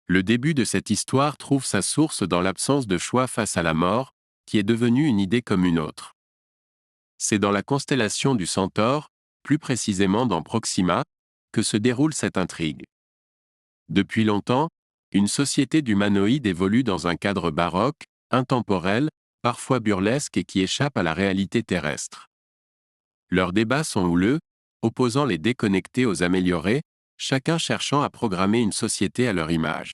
Le début de cette histoire trouve sa source dans l'absence de choix face à la mort, qui est devenue une idée comme une autre. C'est dans la constellation du Centaure, plus précisément dans Proxima, que se déroule cette intrigue. Depuis longtemps, une société d'humanoïdes évolue dans un cadre baroque, intemporel, parfois burlesque et qui échappe à la réalité terrestre. Leurs débats sont houleux, opposant les déconnectés aux améliorés, chacun cherchant à programmer une société à leur image.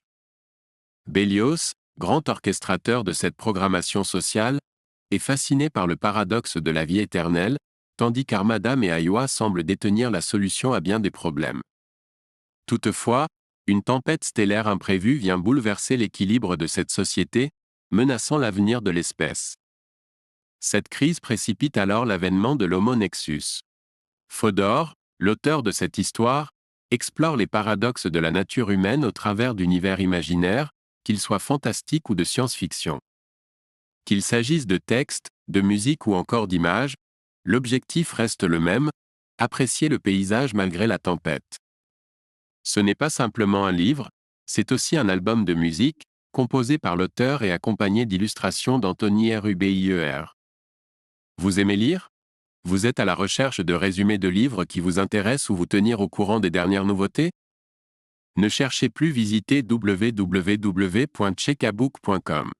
Bélios, grand orchestrateur de cette programmation sociale, est fasciné par le paradoxe de la vie éternelle, tandis qu'Armadam et Aiwa semblent détenir la solution à bien des problèmes. Toutefois, une tempête stellaire imprévue vient bouleverser l'équilibre de cette société, menaçant l'avenir de l'espèce. Cette crise précipite alors l'avènement de l'Homo Nexus. Fodor, l'auteur de cette histoire, explore les paradoxes de la nature humaine au travers d'univers imaginaires, qu'ils soient fantastiques ou de science-fiction. Qu'il s'agisse de textes, de musique ou encore d'images, l'objectif reste le même, apprécier le paysage malgré la tempête. Ce n'est pas simplement un livre, c'est aussi un album de musique, composé par l'auteur et accompagné d'illustrations d'Anthony Rubier. Vous aimez lire? Vous êtes à la recherche de résumés de livres qui vous intéressent ou vous tenir au courant des dernières nouveautés? Ne cherchez plus, visitez www.chekabook.com.